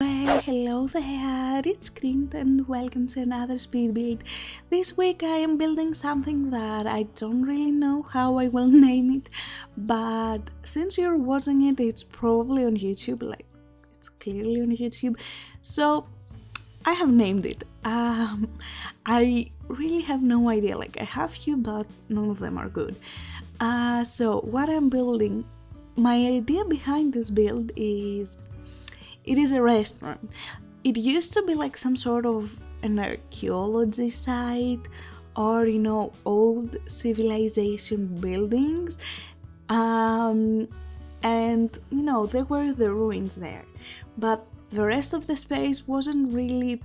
Well, hello there, it's Kriint and welcome to another speed build. This week I am building something that I don't really know how I will name it, but since you're watching it, it's probably on YouTube, like it's clearly on YouTube, so I have named it. I really have no idea, like I have few but none of them are good. So what I'm building, my idea behind this build is it is a restaurant. It used to be like some sort of an archaeology site or, old civilization buildings. And, there were the ruins there. But the rest of the space wasn't really,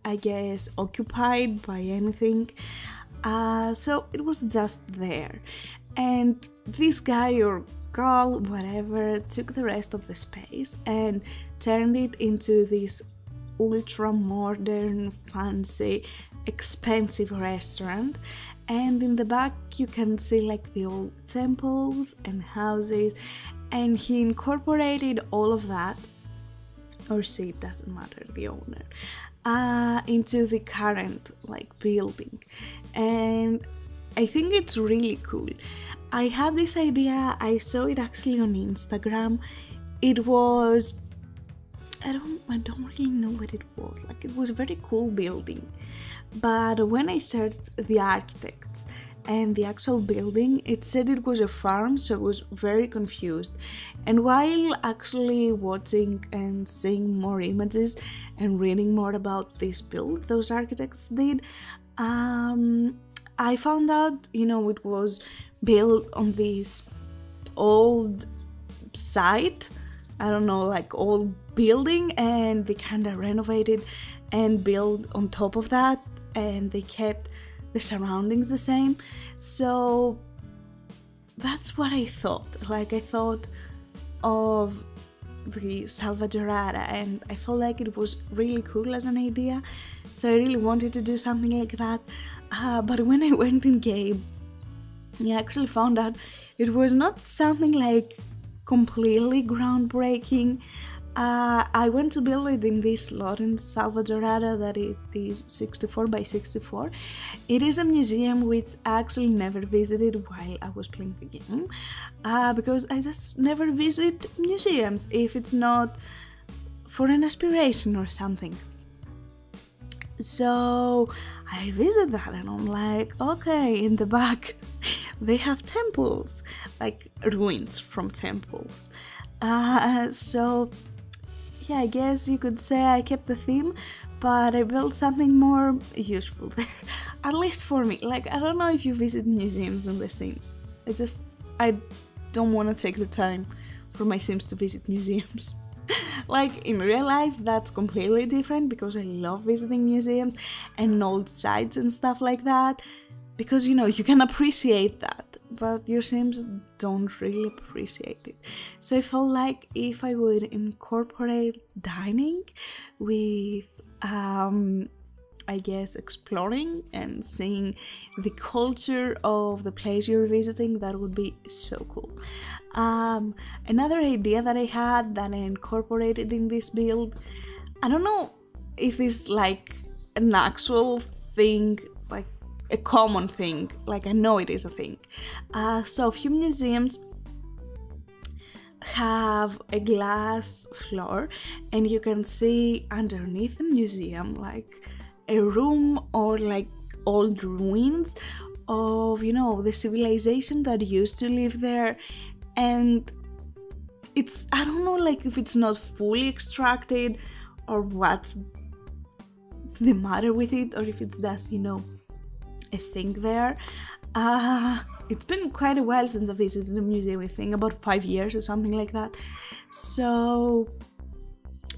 I guess, occupied by anything. So it was just there. And this guy or girl, whatever, took the rest of the space and turned it into this ultra modern, fancy, expensive restaurant. And in the back you can see like the old temples and houses, and he incorporated all of that, or she, it doesn't matter, the owner, into the current building. And I think it's really cool. I had this idea, I saw it actually on Instagram. It was, I don't really know what it was. It was a very cool building. But when I searched the architects and the actual building, it said it was a farm, so I was very confused. And while actually watching and seeing more images and reading more about this build those architects did, I found out, it was built on this old site, I don't know, old building, and they kind of renovated and built on top of that, and they kept the surroundings the same. So that's what I thought. I thought of the Selvadoradian, and I felt like it was really cool as an idea, so I really wanted to do something like that. But when I went in game, I actually found out it was not something completely groundbreaking. I went to build it in this lot in Selvadoradian that it is 64 by 64. It is a museum which I actually never visited while I was playing the game, because I just never visit museums if it's not for an aspiration or something. So I visit that and I'm like, okay, in the back they have temples, ruins from temples. So yeah, I guess you could say I kept the theme, but I built something more useful there, at least for me. I don't know if you visit museums in The Sims. I don't want to take the time for my Sims to visit museums. In real life, that's completely different because I love visiting museums and old sites and stuff like that, because you can appreciate that, but your Sims don't really appreciate it. So I felt like if I would incorporate dining with I guess exploring and seeing the culture of the place you're visiting, that would be so cool. Another idea that I had that I incorporated in this build, I don't know if this is an actual thing, a common thing, I know it is a thing. So a few museums have a glass floor and you can see underneath the museum a room or old ruins of the civilization that used to live there. And it's, I don't know if it's not fully extracted or what's the matter with it, or if it's just a thing there. It's been quite a while since I visited a museum, I think about 5 years or something like that, so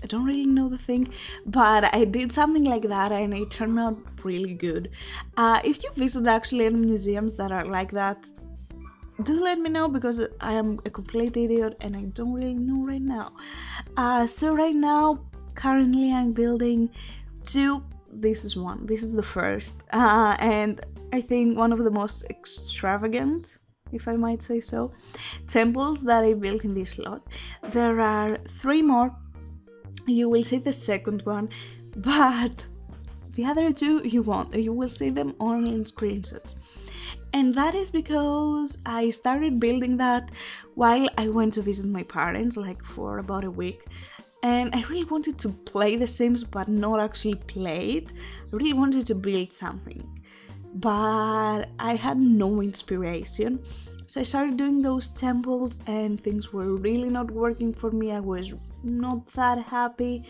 I don't really know the thing, but I did something like that and it turned out really good. If you visit actually any museums that are like that, do let me know, because I am a complete idiot and I don't really know right now. So right now, currently I'm building 2. This is one. This is the first, and I think one of the most extravagant if I might say so, temples that I built in this lot. There are 3 more. You will see the second one, but the other 2 you won't. You will see them only in screenshots. And that is because I started building that while I went to visit my parents, like for about a week. And I really wanted to play The Sims, but not actually play it. I really wanted to build something, but I had no inspiration. So I started doing those temples and things were really not working for me. I was not that happy.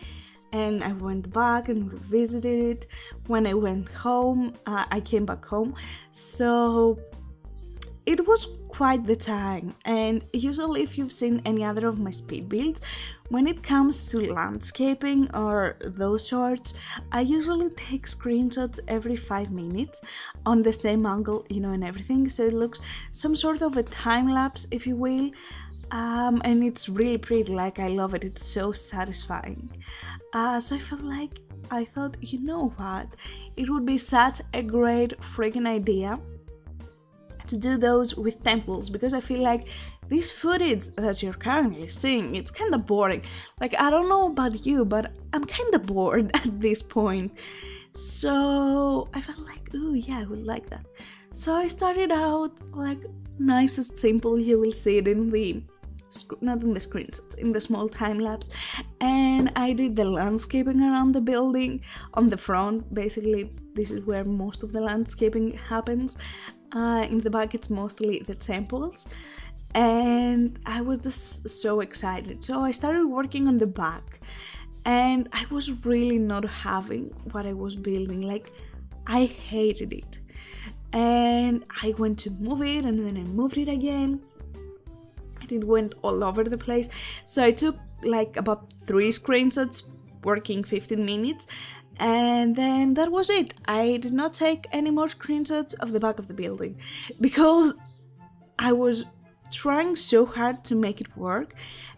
And I went back and revisited it. When I went home, I came back home. So it was quite the time. And usually if you've seen any other of my speed builds, when it comes to landscaping or those sorts, I usually take screenshots every 5 minutes on the same angle, and everything. So it looks some sort of a time lapse, if you will. And it's really pretty, like I love it. It's so satisfying. So I thought, you know what? It would be such a great freaking idea to do those with temples, because I feel like this footage that you're currently seeing, it's kind of boring. Like, I don't know about you, but I'm kind of bored at this point. So I felt like, ooh, yeah, I would like that. So I started out like nice and simple. You will see it in the not in the screenshots, in the small time lapse. And I did the landscaping around the building on the front. Basically, this is where most of the landscaping happens. In the back, it's mostly the temples. And I was just so excited. So I started working on the back. And I was really not having what I was building. Like, I hated it. And I went to move it, and then I moved it again. It went all over the place. So I took like about 3 screenshots working 15 minutes, and then that was it. I did not take any more screenshots of the back of the building because I was trying so hard to make it work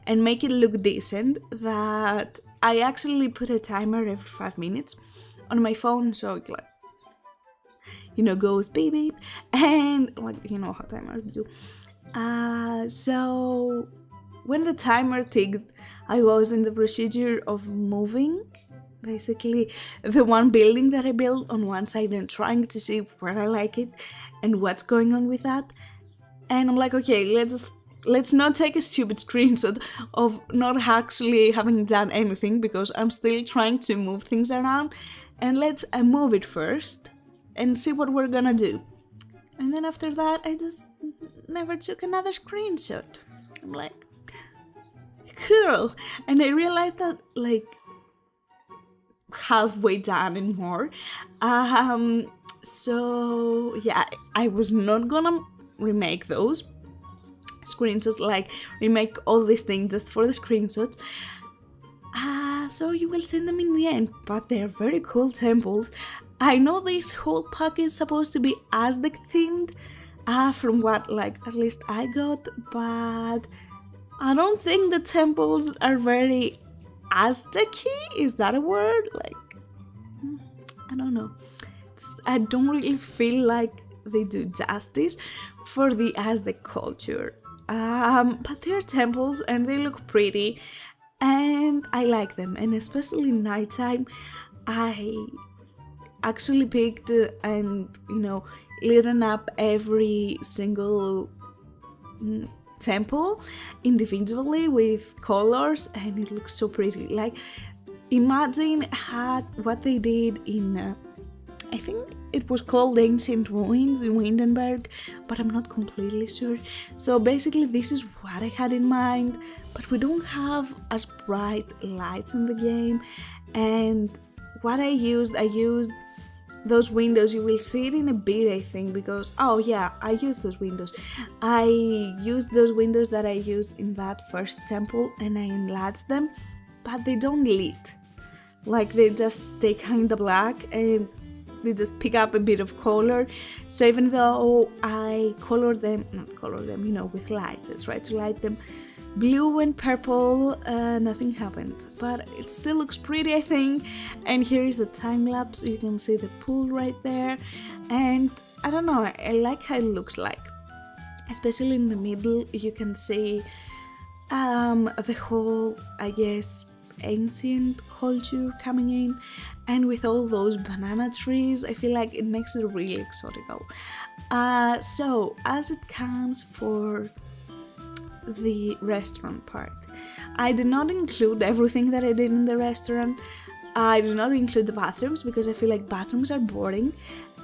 and make it look decent that I actually put a timer every 5 minutes on my phone, so it goes beep beep, and how timers do. So when the timer ticked, I was in the procedure of moving basically the one building that I built on one side and trying to see where I like it and what's going on with that. And I'm like, okay, let's not take a stupid screenshot of not actually having done anything, because I'm still trying to move things around, and let's move it first and see what we're gonna do. And then after that, I just never took another screenshot. I'm like, cool. And I realized that like halfway done and more. So yeah, I was not gonna remake those screenshots, like remake all these things just for the screenshots. So you will see them in the end, but they're very cool temples. I know this whole pack is supposed to be Aztec themed, from what at least I got, but I don't think the temples are very Aztec-y. Is that a word? I don't know. I don't really feel like they do justice for the Aztec culture. But they're temples and they look pretty, and I like them, and especially nighttime. I actually picked and lit up every single temple individually with colors, and it looks so pretty. Like, imagine what they did in I think it was called Ancient Ruins in Windenburg, but I'm not completely sure. So basically this is what I had in mind, but we don't have as bright lights in the game. And what I used those windows. You will see it in a bit, I think, because I used those windows. I used those windows that I used in that first temple, and I enlarged them, but they don't lit. Like, they just stay kinda black and they just pick up a bit of color. So even though I with lights, I tried to light them blue and purple, nothing happened, but it still looks pretty, I think. And here is a time lapse. You can see the pool right there, and I don't know, I like how it looks like. especially in the middle. You can see the whole, I guess, ancient culture coming in, and with all those banana trees, I feel like it makes it really exotical. So as it comes for the restaurant part, I did not include everything that I did in the restaurant. I did not include the bathrooms because I feel like bathrooms are boring,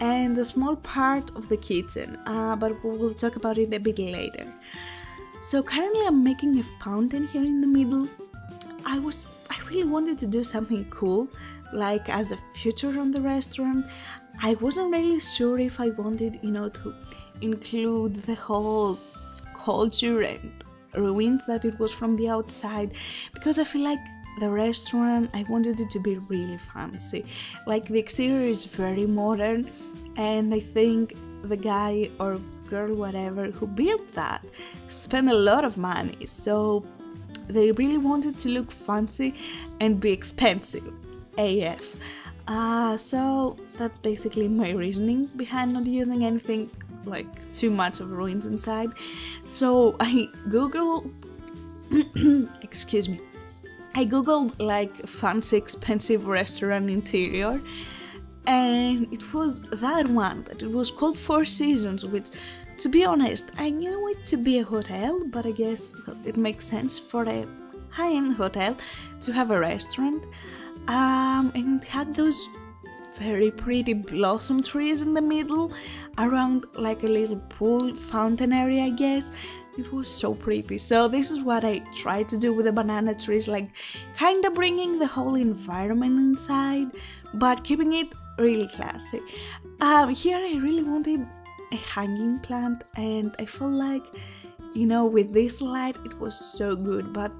and a small part of the kitchen, but we'll talk about it a bit later. So currently I'm making a fountain here in the middle. I really wanted to do something cool, like as a feature on the restaurant. I wasn't really sure if I wanted, to include the whole culture and ruins that it was from the outside, because I feel like the restaurant, I wanted it to be really fancy. Like the exterior is very modern, and I think the guy or girl, whatever, who built that spent a lot of money, so they really wanted to look fancy and be expensive AF. So that's basically my reasoning behind not using anything like too much of ruins inside. So I googled excuse me, I googled like fancy expensive restaurant interior, and it was that one, that it was called Four Seasons, which, to be honest, I knew it to be a hotel, but I guess it makes sense for a high-end hotel to have a restaurant. And it had those very pretty blossom trees in the middle, around like a little pool fountain area, I guess. It was so pretty. So this is what I tried to do with the banana trees, like kind of bringing the whole environment inside, but keeping it really classy. Here I really wanted a hanging plant, and I felt like, with this light it was so good, but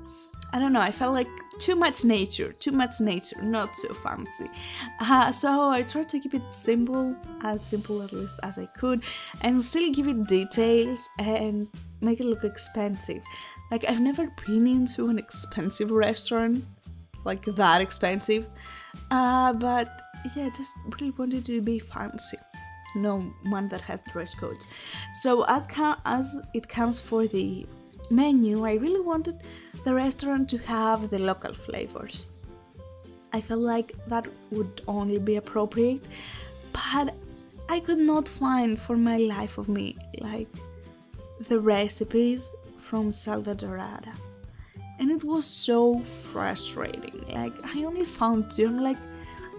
I don't know, I felt like too much nature, not so fancy. So I tried to keep it simple at least as I could, and still give it details and make it look expensive. Like, I've never been into an expensive restaurant, like that expensive, but yeah, just really wanted to be fancy. No one that has dress codes. So as it comes for the menu, I really wanted the restaurant to have the local flavors. I felt like that would only be appropriate, but I could not find for my life of me like the recipes from Selvadoradian, and it was so frustrating. Like, I only found two. I'm like,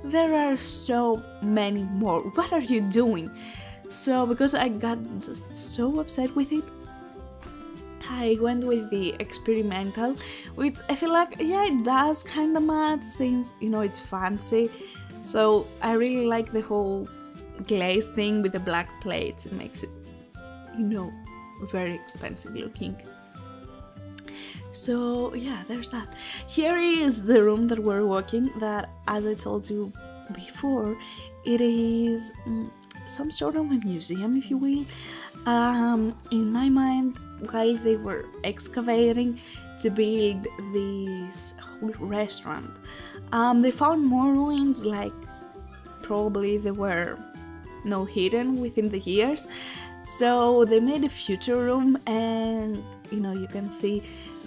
there are so many more. What are you doing? So because I got just so upset with it, I went with the experimental, which I feel like, yeah, it does kind of match since, it's fancy. So I really like the whole glaze thing with the black plates. It makes it, very expensive looking. So yeah, there's that. Here is the room that we're working, that, as I told you before, it is some sort of a museum, if you will. In my mind, while they were excavating to build this whole restaurant, they found more ruins, like probably they were hidden within the years. So they made a future room, and you can see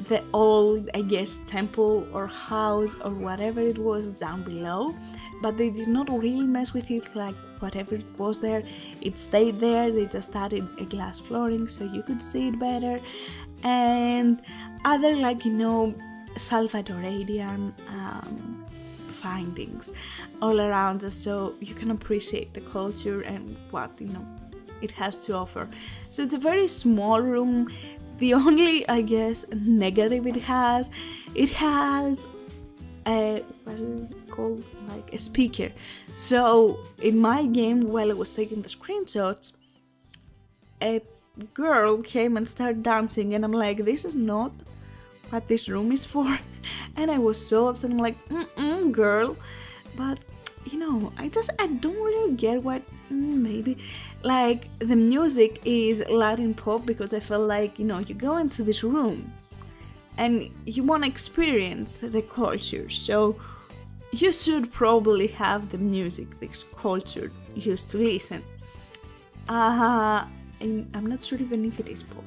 the old, I guess, temple or house or whatever it was down below, but they did not really mess with it. Like, whatever it was there, it stayed there. They just added a glass flooring so you could see it better, and other, like, Selvadoradian findings all around us, so you can appreciate the culture and what it has to offer. So it's a very small room. The only, I guess, negative it has a, what is it called, like a speaker. So in my game, while I was taking the screenshots, a girl came and started dancing, and I'm like, this is not what this room is for. And I was so upset. I'm like, girl. But I don't really get what, maybe, like, the music is Latin pop, because I felt like, you go into this room and you want to experience the culture, so you should probably have the music this culture used to listen. and I'm not sure even if it is pop.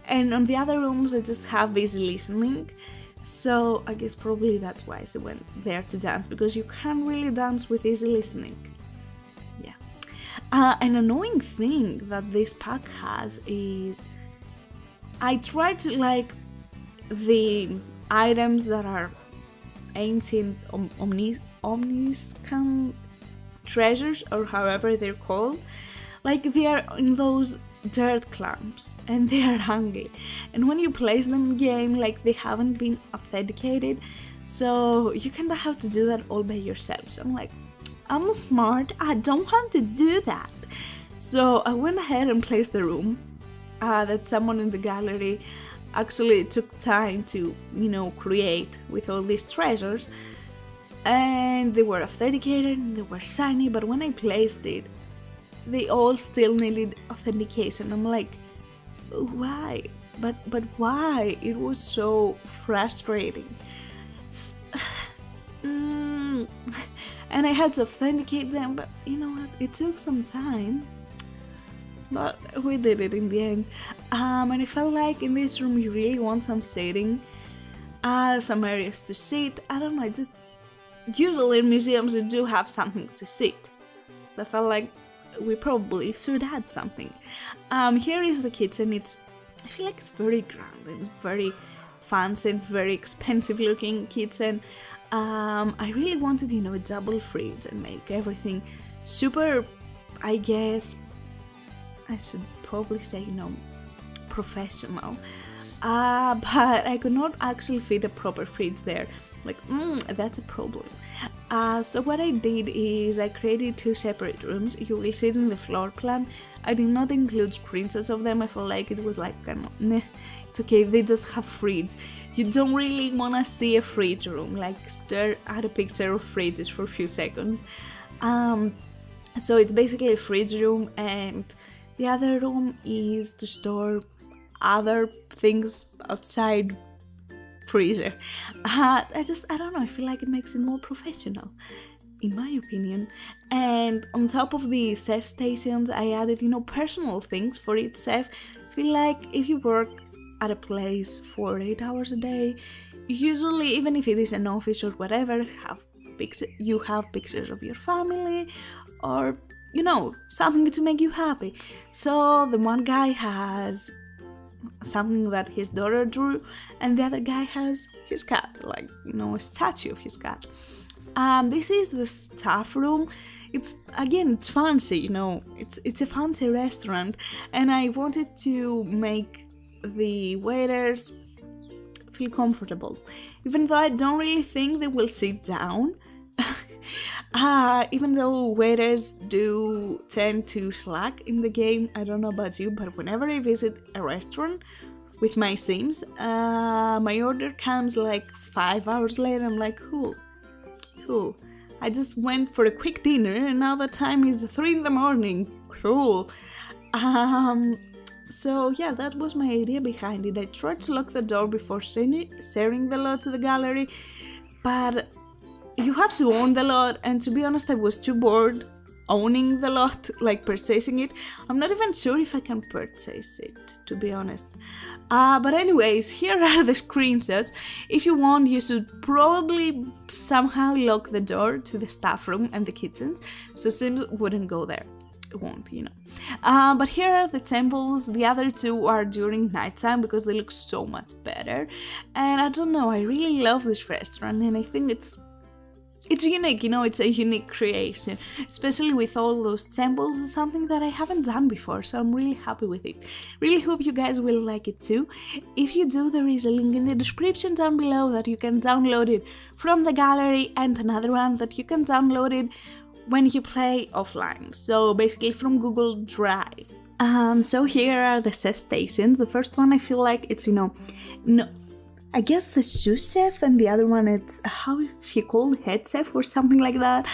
And on the other rooms I just have easy listening, so I guess probably that's why I went there to dance, because you can't really dance with easy listening. Yeah. An annoying thing that this pack has is I try to like the items that are ancient omniscient treasures, or however they're called, like they are in those dirt clumps and they are hungry, and when you place them in game, like they haven't been authenticated, so you kind of have to do that all by yourself. So I'm like, I'm smart, I don't have to do that. So I went ahead and placed the room that someone in the gallery actually took time to, create with all these treasures, and they were authenticated and they were shiny, but when I placed it, they all still needed authentication. I'm like, why? But why? It was so frustrating. Just, and I had to authenticate them, but you know what? It took some time, but we did it in the end. And I felt like in this room you really want some seating, some areas to sit. I don't know, just usually in museums you do have something to sit, so I felt like we probably should add something. Here is the kitchen. I feel like it's very grand and very fancy and very expensive looking kitchen. I really wanted, a double fridge and make everything super, I guess I should probably say, professional. But I could not actually fit a proper fridge there. Like, that's a problem. So what I did is I created 2 separate rooms. You will see it in the floor plan. I did not include screenshots of them. I felt like it was like, meh, it's okay, they just have fridge. You don't really want to see a fridge room, like stare at a picture of fridges for a few seconds. So it's basically a fridge room, and the other room is to store other things outside freezer. I don't know, I feel like it makes it more professional, in my opinion. And on top of the chef stations, I added, personal things for each chef. I feel like if you work at a place for 8 hours a day, usually, even if it is an office or whatever, you have pictures of your family, or something to make you happy. So the one guy has something that his daughter drew, and the other guy has his cat, like a statue of his cat. This is the staff room. It's fancy, it's a fancy restaurant, and I wanted to make the waiters feel comfortable, even though I don't really think they will sit down. Even though waiters do tend to slack in the game. I don't know about you, but whenever I visit a restaurant with my Sims, my order comes like 5 hours later. I'm like, cool. I just went for a quick dinner and now the time is 3 a.m. Cool. So yeah, that was my idea behind it. I tried to lock the door before sharing the lot to the gallery, but you have to own the lot, and to be honest, I was too bored owning the lot, like purchasing it. I'm not even sure if I can purchase it, to be honest. But anyways, here are the screenshots. If you want, you should probably somehow lock the door to the staff room and the kitchens, so Sims wouldn't go there. It won't, But here are the temples. The other 2 are during nighttime because they look so much better. And I don't know, I really love this restaurant, and I think it's unique, it's a unique creation, especially with all those temples. It's something that I haven't done before, so I'm really happy with it. Really hope you guys will like it too. If you do, there is a link in the description down below that you can download it from the gallery, and another one that you can download it when you play offline, so basically from Google Drive. So here are the chef stations. The first one, I feel like it's, I guess the sous chef, and the other one, it's, how is he called, head chef or something like that.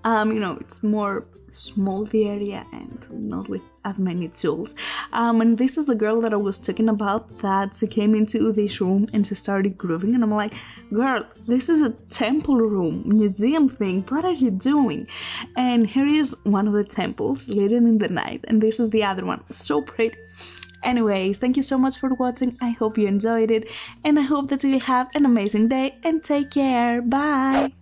It's more small the area and not with as many tools. And this is the girl that I was talking about, that she came into this room and she started grooving, and I'm like, girl, this is a temple room, museum thing, what are you doing? And here is one of the temples lit in the night, and this is the other one, so pretty. Anyways, thank you so much for watching. I hope you enjoyed it, and I hope that you have an amazing day, and take care. Bye.